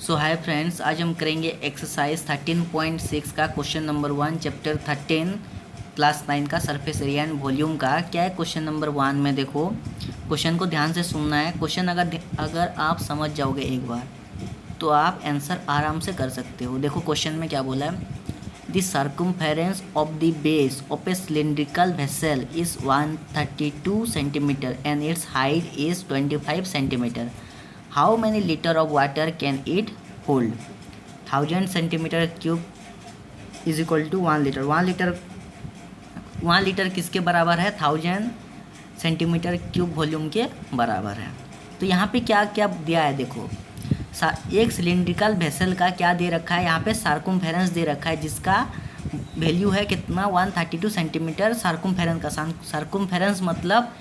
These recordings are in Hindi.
सो हाय फ्रेंड्स, आज हम करेंगे एक्सरसाइज 13.6 का क्वेश्चन नंबर 1 चैप्टर 13 क्लास 9 का सरफेस एरिया एंड वॉल्यूम का। क्या है क्वेश्चन नंबर 1 में? देखो क्वेश्चन को ध्यान से सुनना है। क्वेश्चन अगर आप समझ जाओगे एक बार तो आप आंसर आराम से कर सकते हो। देखो क्वेश्चन में क्या बोला है, the circumference of the base of a cylindrical vessel is 132 centimetre and its height is 25 centimetre. How many litre of water can it hold? 1000 centimetre cube is equal to 1 litre. 1 litre किसके बराबर है? 1000 सेंटीमीटर क्यूब वॉल्यूम के बराबर है। तो यहाँ पे क्या क्या दिया है देखो, एक सिलिंड्रिकल वेसल का क्या दे रखा है, यहाँ पे सर्कमफेरेंस दे रखा है जिसका वैल्यू है कितना? 132 सेंटीमीटर सर्कमफेरेंस का। सर्कमफेरेंस मतलब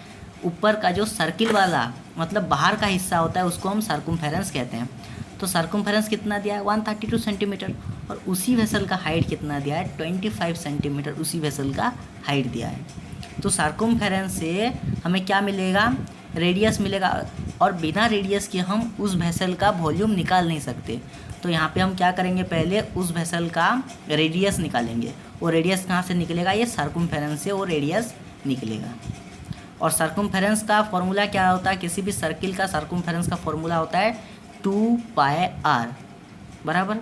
ऊपर का जो सर्किल वाला मतलब बाहर का हिस्सा होता है उसको हम सर्कमफेरेंस कहते हैं। तो सर्कमफेरेंस कितना दिया है? 132 सेंटीमीटर। और उसी वेसल का हाइट कितना दिया है? 25 सेंटीमीटर उसी वेसल का हाइट दिया है। तो सर्कमफेरेंस से हमें क्या मिलेगा? रेडियस मिलेगा। और बिना रेडियस के हम उस वेसल का वॉल्यूम निकाल नहीं सकते। तो यहाँ पे हम क्या करेंगे, पहले उस वेसल का रेडियस निकालेंगे। वो रेडियस कहाँ से निकलेगा? ये सर्कमफेरेंस से वो रेडियस निकलेगा। और सर्कमफेरेंस का फॉर्मूला क्या होता है? किसी भी सर्किल का सर्कमफेरेंस का फॉर्मूला होता है 2πr बराबर।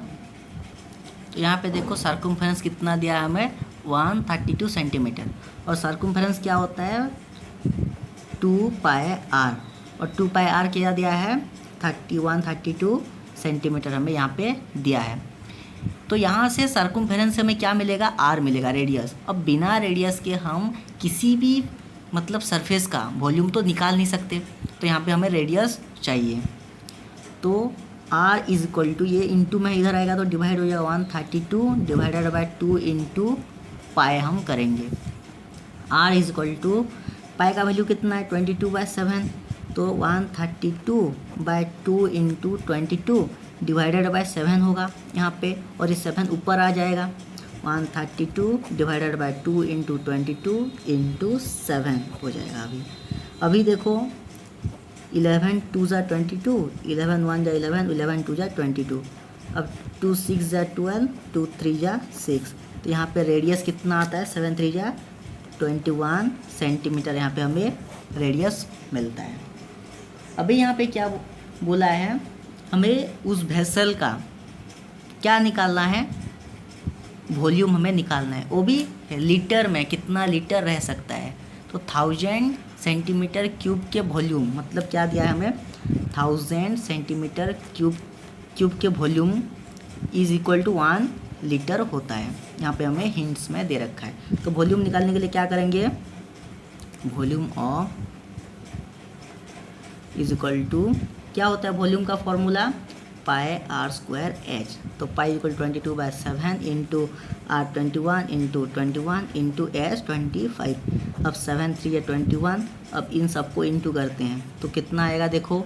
तो यहाँ पे देखो सर्कमफेरेंस कितना दिया है हमें? 132 सेंटीमीटर। और सर्कमफेरेंस क्या होता है? 2πr। और 2πr क्या दिया है? 132 सेंटीमीटर हमें यहाँ पे दिया है। तो यहाँ से सर्कमफेरेंस से हमें क्या मिलेगा? आर मिलेगा, रेडियस। अब बिना रेडियस के हम किसी भी मतलब सरफेस का वॉल्यूम तो निकाल नहीं सकते। तो यहाँ पे हमें रेडियस चाहिए। तो r इज इक्वल टू, ये इंटू में इधर आएगा तो डिवाइड हो जाएगा, 132 डिवाइडेड बाई 2 इंटू पाई हम करेंगे। r इज इक्वल टू पाई का वैल्यू कितना है? 22/7। तो 132/2 इंटू 22 डिवाइडेड बाई 7 होगा यहाँ पे। और ये 7 ऊपर आ जाएगा। 132 डिवाइडेड बाई 2 इंटू 22 इंटू 7 हो जाएगा। अभी देखो 11 2 ज़ा 22, 11 1 ज़ा 11, 11 2 ज़ा 22। अब 2 6 ज़ा 12, 2 3 ज़ा 6। तो यहाँ पे रेडियस कितना आता है? 7 3 ज़ा 21 सेंटीमीटर यहाँ पे हमें रेडियस मिलता है। अभी यहाँ पे क्या बोला है, हमें उस वेसल का क्या निकालना है? वॉल्यूम हमें निकालना है, वो भी लीटर में। कितना लीटर रह सकता है? तो 1000 सेंटीमीटर क्यूब के वॉल्यूम मतलब क्या दिया है हमें? 1000 सेंटीमीटर क्यूब के volume is equal to 1 litre होता है। यहाँ पे हमें हिंट्स में दे रखा है। तो वॉल्यूम निकालने के लिए क्या करेंगे? Volume of is equal to क्या होता है वॉल्यूम का फॉर्मूला? πr²h। तो pi equal 22/7 into r 21 into 21 into h 25। अब 7 3 21। अब इन सबको इंटू करते हैं तो कितना आएगा देखो।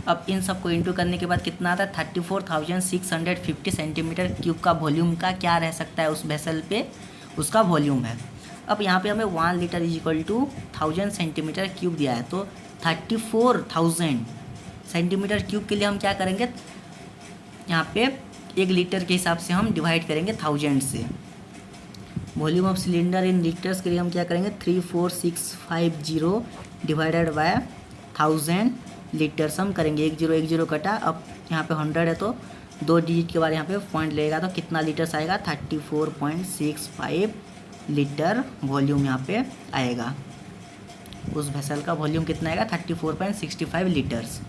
अब इन सबको इंटू करने के बाद कितना आता है? 34,650 सेंटीमीटर क्यूब का वॉल्यूम का क्या रह सकता है उस वेसल पे? उसका वॉल्यूम है। अब यहाँ पे हमें 1 litre is equal to 1000 centimetre cube दिया है। तो 34,000 सेंटीमीटर क्यूब के लिए हम क्या करेंगे? यहाँ पे 1 लीटर के हिसाब से हम डिवाइड करेंगे 1000 से। Volume of cylinder in litres के लिए हम क्या करेंगे? 34650 डिवाइडेड बाय 1000 लीटर्स हम करेंगे। 1 0 कटा। अब यहाँ पे 100 है तो 2 डिजिट के बाद यहाँ पे पॉइंट लगेगा तो कितना लीटर्स आएगा? 34.65 लीटर वॉल्यूम यहाँ पे आएगा। उस वेसल का वॉल्यूम कितना आएगा? 34.65 लीटर्स।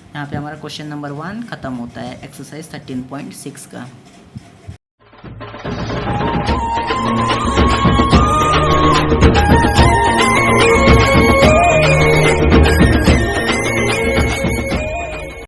यहाँ पे हमारा क्वेश्चन नंबर 1 ख़त्म होता है एक्सरसाइज 13.6 का।